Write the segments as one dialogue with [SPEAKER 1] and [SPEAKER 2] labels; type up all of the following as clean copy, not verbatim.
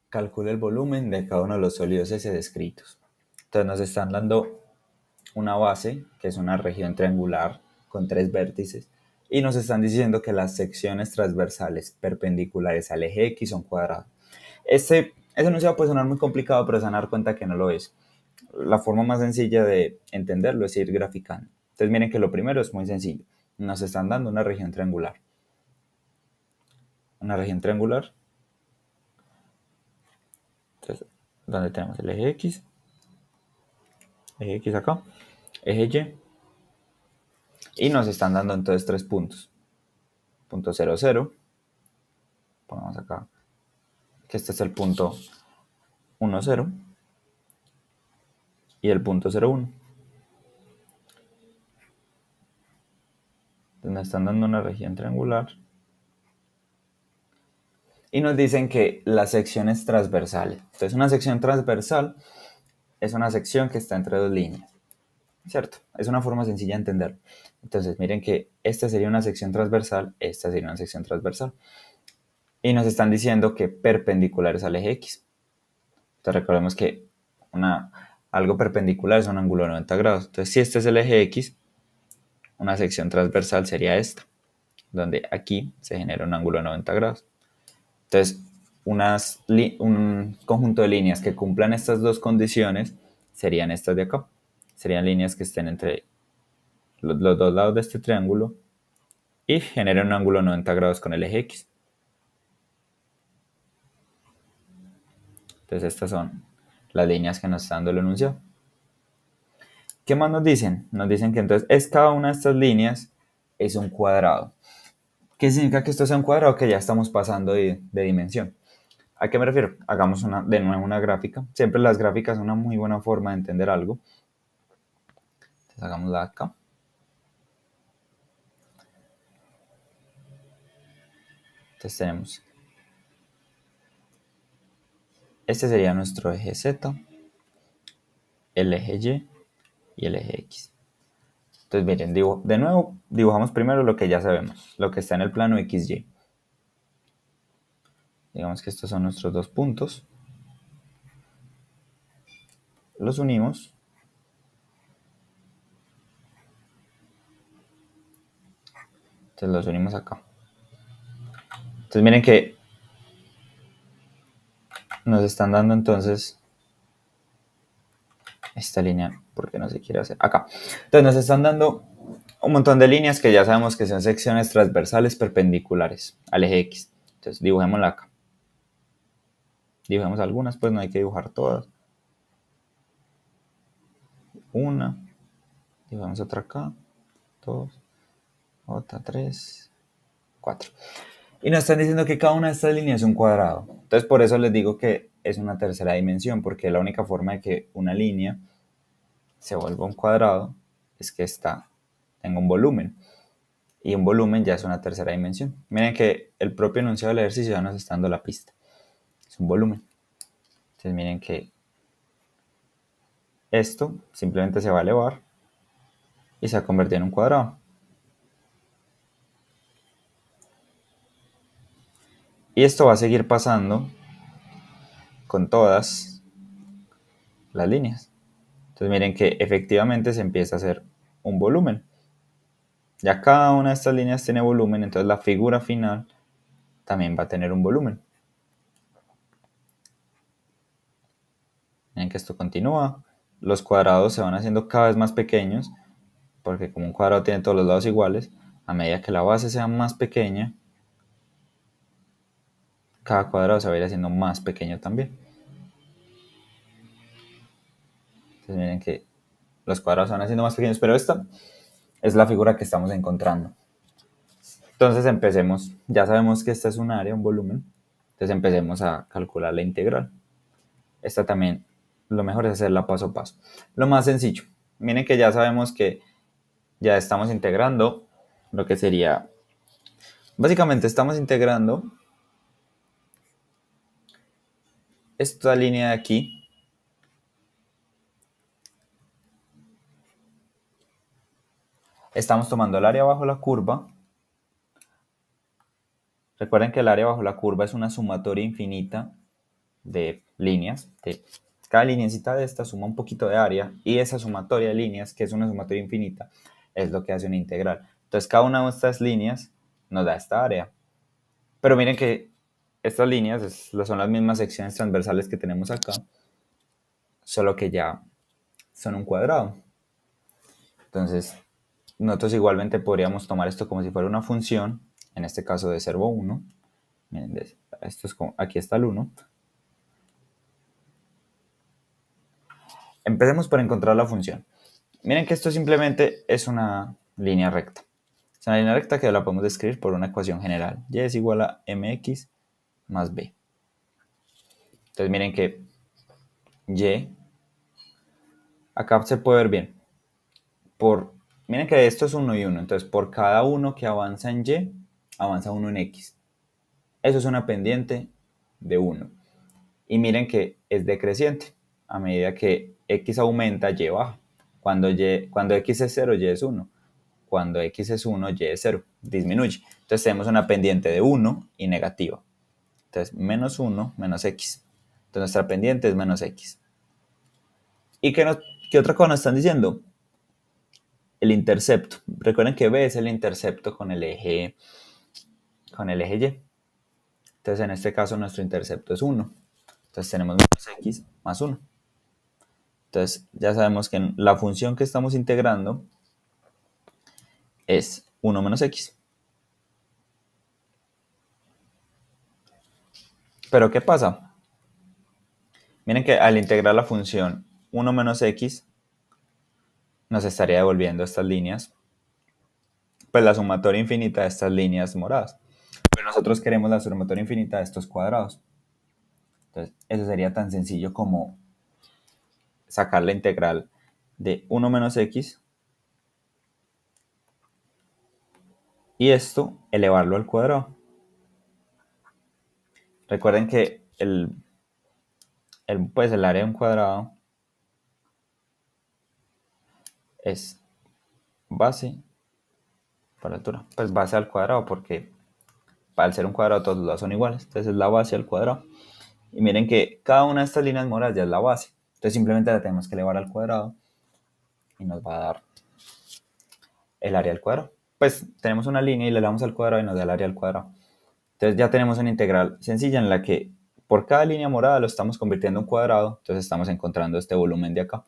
[SPEAKER 1] calcula el volumen de cada uno de los sólidos S descritos. Entonces nos están dando una base, que es una región triangular con 3 vértices, y nos están diciendo que las secciones transversales perpendiculares al eje X son cuadrados. Ese enunciado puede sonar muy complicado, pero se van a dar cuenta que no lo es. La forma más sencilla de entenderlo es ir graficando. Entonces miren que lo primero es muy sencillo. Nos están dando una región triangular. Una región triangular. Entonces, donde tenemos el eje X acá, eje Y, y nos están dando entonces 3 puntos. Punto 0, 0. Ponemos acá que este es el punto 1, 0 y el punto 0, 1. Entonces nos están dando una región triangular. Y nos dicen que las secciones transversales. Entonces una sección transversal es una sección que está entre dos líneas. ¿Cierto? Es una forma sencilla de entenderlo. Entonces miren que esta sería una sección transversal, esta sería una sección transversal. Y nos están diciendo que perpendiculares al eje X. Entonces recordemos que algo perpendicular es un ángulo de 90 grados. Entonces si este es el eje X, una sección transversal sería esta, donde aquí se genera un ángulo de 90 grados. Entonces, un conjunto de líneas que cumplan estas dos condiciones serían estas de acá. Serían líneas que estén entre los dos lados de este triángulo y generen un ángulo de 90 grados con el eje X. Entonces, estas son las líneas que nos está dando el enunciado. ¿Qué más nos dicen? Nos dicen que entonces cada una de estas líneas es un cuadrado. ¿Qué significa que esto sea un cuadrado? Que ya estamos pasando de dimensión. ¿A qué me refiero? Hagamos de nuevo una gráfica. Siempre las gráficas son una muy buena forma de entender algo. Entonces hagámosla acá. Entonces tenemos, este sería nuestro eje Z, el eje Y y el eje X. Entonces miren, de nuevo dibujamos primero lo que ya sabemos, lo que está en el plano XY. Digamos que estos son nuestros dos puntos. Los unimos. Entonces los unimos acá. Entonces miren que nos están dando entonces esta línea, porque no se quiere hacer acá. Entonces nos están dando un montón de líneas que ya sabemos que son secciones transversales perpendiculares al eje X. Entonces dibujémosla acá. Dibujemos algunas, pues no hay que dibujar todas. Una, dibujamos otra acá, 2, otra 3, 4. Y nos están diciendo que cada una de estas líneas es un cuadrado. Entonces por eso les digo que es una tercera dimensión, porque la única forma de que una línea se vuelva un cuadrado es que esta tenga un volumen. Y un volumen ya es una tercera dimensión. Miren que el propio enunciado del ejercicio ya nos está dando la pista. Es un volumen. Entonces miren que esto simplemente se va a elevar y se va a convertir en un cuadrado. Y esto va a seguir pasando con todas las líneas. Entonces miren que efectivamente se empieza a hacer un volumen. Ya cada una de estas líneas tiene volumen, entonces la figura final también va a tener un volumen. Miren que esto continúa. Los cuadrados se van haciendo cada vez más pequeños, porque como un cuadrado tiene todos los lados iguales, a medida que la base sea más pequeña, cada cuadrado se va a ir haciendo más pequeño también. Entonces miren que los cuadrados se van haciendo más pequeños, pero esta es la figura que estamos encontrando. Entonces empecemos, ya sabemos que esta es un área, un volumen, entonces empecemos a calcular la integral. Esta también, lo mejor es hacerla paso a paso. Lo más sencillo, miren que ya sabemos que ya estamos integrando lo que sería, básicamente estamos integrando esta línea de aquí estamos tomando el área bajo la curva. Recuerden que el área bajo la curva es una sumatoria infinita de líneas. Cada lineecita de esta suma un poquito de área y esa sumatoria de líneas, que es una sumatoria infinita, es lo que hace una integral. Entonces cada una de estas líneas nos da esta área. Pero miren que estas líneas son las mismas secciones transversales que tenemos acá, solo que ya son un cuadrado. Entonces, nosotros igualmente podríamos tomar esto como si fuera una función, en este caso de servo 1. Miren, esto es como, aquí está el 1. Empecemos por encontrar la función. Miren que esto simplemente es una línea recta. Es una línea recta que la podemos describir por una ecuación general. Y es igual a mx más b. Entonces miren que y, acá se puede ver bien. Miren que esto es 1 y 1. Entonces por cada uno que avanza en y, avanza uno en x. Eso es una pendiente de 1. Y miren que es decreciente. A medida que x aumenta, y baja. Cuando x es 0, y es 1. Cuando x es 1, y es 0. Disminuye. Entonces tenemos una pendiente de 1 y negativa. Entonces menos 1 menos x. Entonces nuestra pendiente es menos x. ¿Y qué otra cosa nos están diciendo? El intercepto. Recuerden que b es el intercepto con el eje y. Entonces en este caso nuestro intercepto es 1. Entonces tenemos menos x más 1. Entonces ya sabemos que la función que estamos integrando es 1 menos x. Pero ¿qué pasa? Miren que al integrar la función 1 menos x, nos estaría devolviendo estas líneas, pues la sumatoria infinita de estas líneas moradas. Pero nosotros queremos la sumatoria infinita de estos cuadrados. Entonces, eso sería tan sencillo como sacar la integral de 1 menos x y esto elevarlo al cuadrado. Recuerden que el área de un cuadrado es base por altura, pues base al cuadrado, porque al ser un cuadrado todos los lados son iguales, entonces es la base al cuadrado. Y miren que cada una de estas líneas moradas ya es la base, entonces simplemente la tenemos que elevar al cuadrado y nos va a dar el área al cuadrado. Pues tenemos una línea y le elevamos al cuadrado y nos da el área al cuadrado. Entonces ya tenemos una integral sencilla en la que por cada línea morada lo estamos convirtiendo en cuadrado, entonces estamos encontrando este volumen de acá.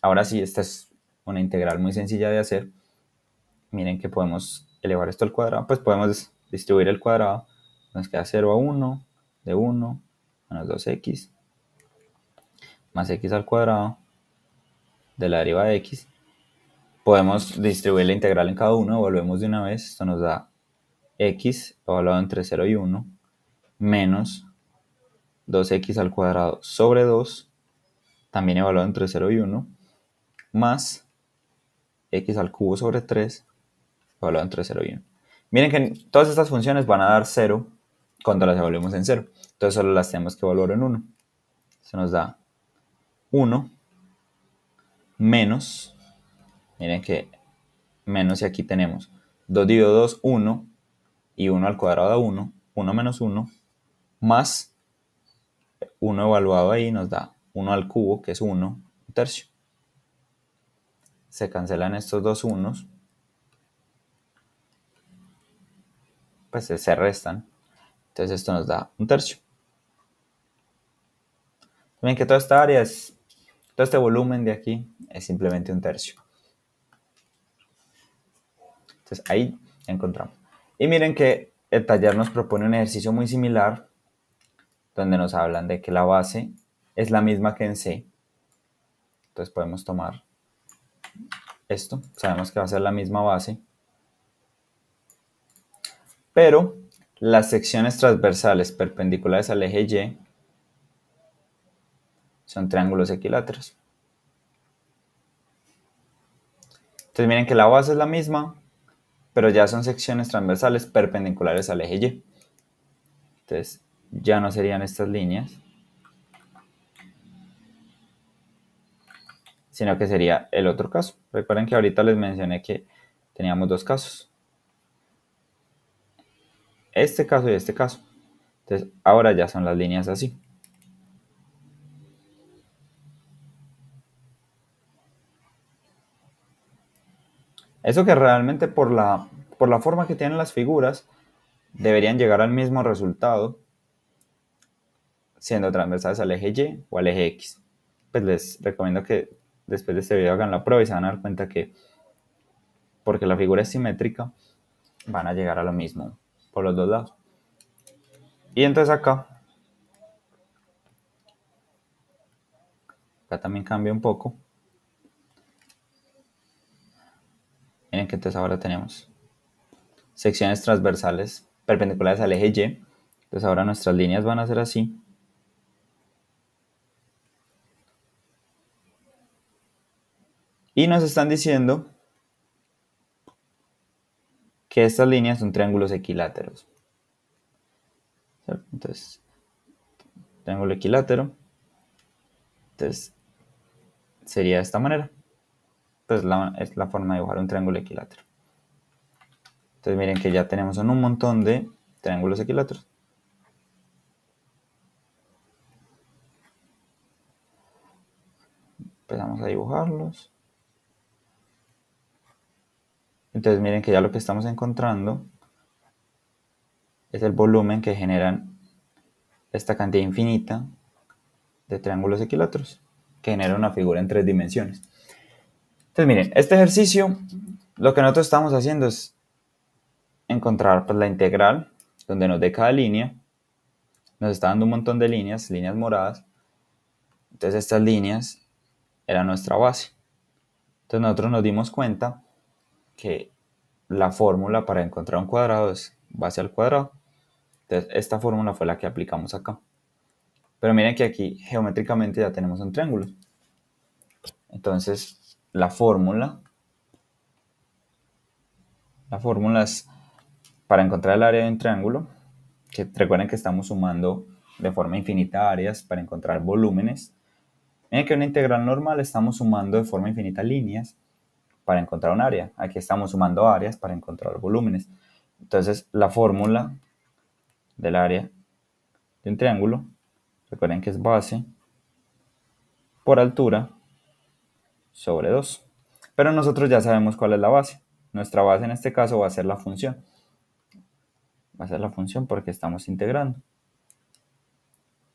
[SPEAKER 1] Ahora sí, esta es una integral muy sencilla de hacer. Miren que podemos elevar esto al cuadrado, pues podemos distribuir el cuadrado. Nos queda 0 a 1, de 1, menos 2x, más x al cuadrado, de la derivada de x. Podemos distribuir la integral en cada uno, volvemos de una vez, esto nos da x evaluado entre 0 y 1, menos 2x al cuadrado sobre 2, también evaluado entre 0 y 1, más x al cubo sobre 3, evaluado entre 0 y 1. Miren que todas estas funciones van a dar 0 cuando las evaluemos en 0. Entonces solo las tenemos que evaluar en 1. Se nos da 1 menos, miren que menos y aquí tenemos 2 dividido 2, 1, y 1 al cuadrado da 1, 1 menos 1, más 1 evaluado ahí nos da 1 al cubo, que es 1, un tercio. Se cancelan estos dos unos, pues se restan. Entonces esto nos da un tercio. Ven que toda esta área todo este volumen de aquí es simplemente un tercio. Entonces ahí encontramos. Y miren que el taller nos propone un ejercicio muy similar, donde nos hablan de que la base es la misma que en C. Entonces podemos tomar esto, sabemos que va a ser la misma base, pero las secciones transversales perpendiculares al eje Y son triángulos equiláteros. Entonces miren que la base es la misma, pero ya son secciones transversales perpendiculares al eje Y. Entonces ya no serían estas líneas, sino que sería el otro caso. Recuerden que ahorita les mencioné que teníamos dos casos. Este caso y este caso. Entonces ahora ya son las líneas así. Eso que realmente por la forma que tienen las figuras, deberían llegar al mismo resultado siendo transversales al eje Y o al eje X. Pues les recomiendo que después de este video hagan la prueba y se van a dar cuenta que, porque la figura es simétrica, van a llegar a lo mismo por los dos lados. Y entonces acá también cambia un poco. Miren que entonces ahora tenemos secciones transversales perpendiculares al eje Y. Entonces ahora nuestras líneas van a ser así. Y nos están diciendo que estas líneas son triángulos equiláteros. ¿Cierto? Entonces, triángulo equilátero. Entonces, sería de esta manera. Pues es la forma de dibujar un triángulo equilátero. Entonces miren que ya tenemos un montón de triángulos equiláteros. Empezamos a dibujarlos. Entonces miren que ya lo que estamos encontrando es el volumen que generan esta cantidad infinita de triángulos equiláteros, que genera una figura en 3 dimensiones. Entonces miren, este ejercicio, lo que nosotros estamos haciendo es encontrar pues, la integral, donde nos dé cada línea. Nos está dando un montón de líneas moradas. Entonces estas líneas eran nuestra base. Entonces nosotros nos dimos cuenta que la fórmula para encontrar un cuadrado es base al cuadrado. Entonces esta fórmula fue la que aplicamos acá. Pero miren que aquí geométricamente ya tenemos un triángulo. Entonces la fórmula es para encontrar el área de un triángulo, que recuerden que estamos sumando de forma infinita áreas para encontrar volúmenes. Miren que en una integral normal estamos sumando de forma infinita líneas para encontrar un área. Aquí estamos sumando áreas para encontrar volúmenes. Entonces, la fórmula del área de un triángulo, recuerden que es base por altura sobre 2. Pero nosotros ya sabemos cuál es la base. Nuestra base en este caso va a ser la función. Va a ser la función porque estamos integrando.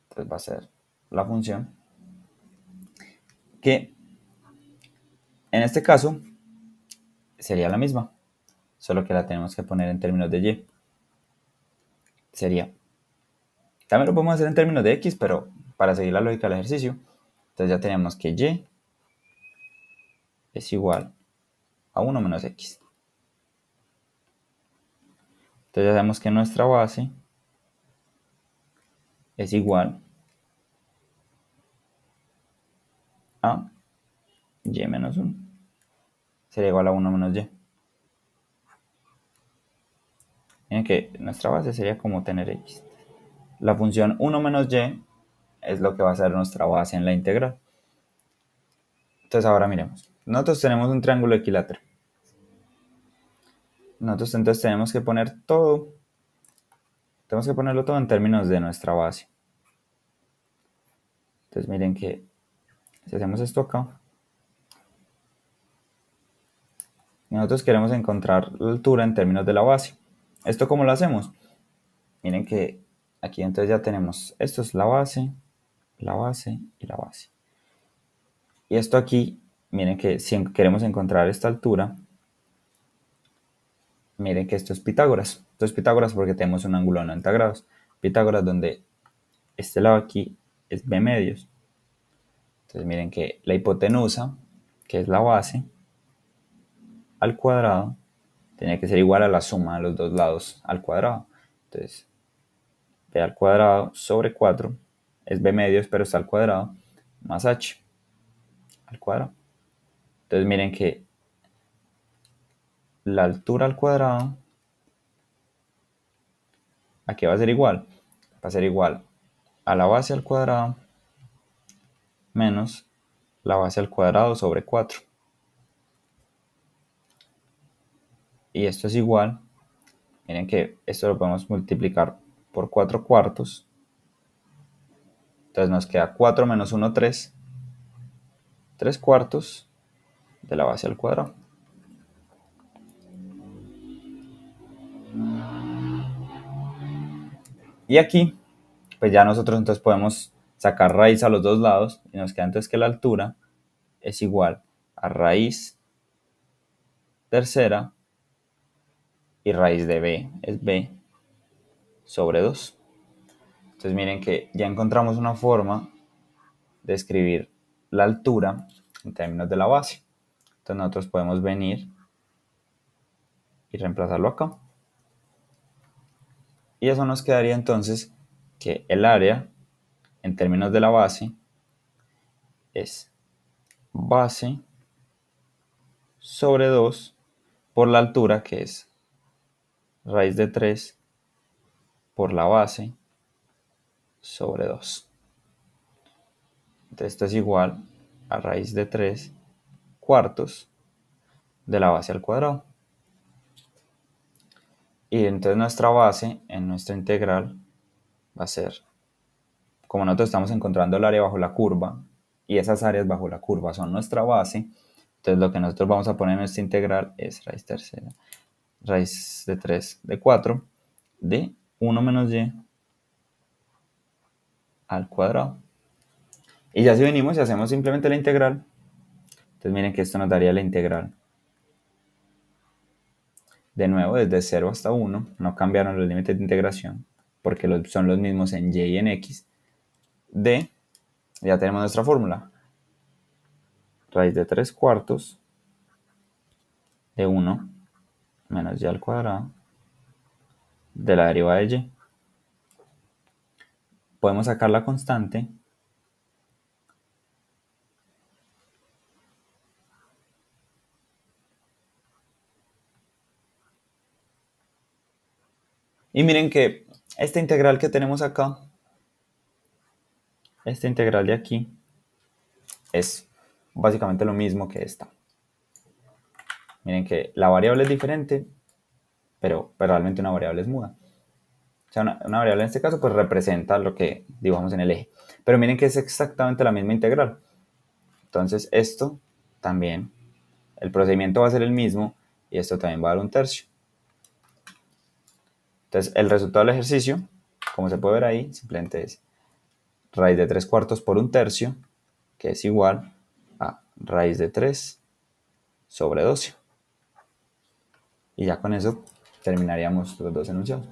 [SPEAKER 1] Entonces va a ser la función que en este caso sería la misma, solo que la tenemos que poner en términos de y. Sería, también lo podemos hacer en términos de x, pero para seguir la lógica del ejercicio, entonces ya tenemos que y es igual a 1 menos x. Entonces ya sabemos que nuestra base es igual a y menos 1. Sería igual a 1 menos y. Miren que nuestra base sería como tener x. La función 1 menos y es lo que va a ser nuestra base en la integral. Entonces ahora miremos. Nosotros tenemos un triángulo equilátero. Nosotros entonces tenemos que poner todo. Tenemos que ponerlo todo en términos de nuestra base. Entonces miren que si hacemos esto acá, nosotros queremos encontrar la altura en términos de la base. ¿Esto cómo lo hacemos? Miren que aquí entonces ya tenemos, esto es la base y la base. Y esto aquí, miren que si queremos encontrar esta altura, miren que esto es Pitágoras. Esto es Pitágoras porque tenemos un ángulo de 90 grados. Pitágoras donde este lado aquí es b medios. Entonces miren que la hipotenusa, que es la base, al cuadrado, tiene que ser igual a la suma de los dos lados al cuadrado. Entonces, b al cuadrado sobre 4 es b medios, pero está al cuadrado, más h al cuadrado. Entonces miren que la altura al cuadrado aquí va a ser igual. Va a ser igual a la base al cuadrado menos la base al cuadrado sobre 4. Y esto es igual, miren que esto lo podemos multiplicar por 4 cuartos. Entonces nos queda 4 menos 1, 3. 3 cuartos de la base al cuadrado. Y aquí, pues ya nosotros entonces podemos sacar raíz a los dos lados y nos queda entonces que la altura es igual a raíz tercera y raíz de b es b sobre 2. Entonces miren que ya encontramos una forma de escribir la altura en términos de la base. Entonces nosotros podemos venir y reemplazarlo acá. Y eso nos quedaría entonces que el área en términos de la base es base sobre 2 por la altura, que es raíz de 3 por la base sobre 2. Entonces esto es igual a raíz de 3 cuartos de la base al cuadrado. Y entonces nuestra base en nuestra integral va a ser, como nosotros estamos encontrando el área bajo la curva, y esas áreas bajo la curva son nuestra base, entonces lo que nosotros vamos a poner en nuestra integral es raíz tercera, raíz de 3 de 4 de 1 menos y al cuadrado. Y ya si venimos y hacemos simplemente la integral, entonces miren que esto nos daría la integral. De nuevo, desde 0 hasta 1, no cambiaron los límites de integración, porque son los mismos en y y en x, de, ya tenemos nuestra fórmula, raíz de 3 cuartos de 1 menos y al cuadrado de la derivada de y. Podemos sacar la constante y miren que esta integral que tenemos acá, esta integral de aquí, es básicamente lo mismo que esta. Miren que la variable es diferente, pero realmente una variable es muda. O sea, una variable en este caso pues representa lo que dibujamos en el eje. Pero miren que es exactamente la misma integral. Entonces esto también, el procedimiento va a ser el mismo y esto también va a dar 1/3. Entonces el resultado del ejercicio, como se puede ver ahí, simplemente es raíz de 3 cuartos por 1/3, que es igual a raíz de 3 sobre 12. Y ya con eso terminaríamos los dos enunciados.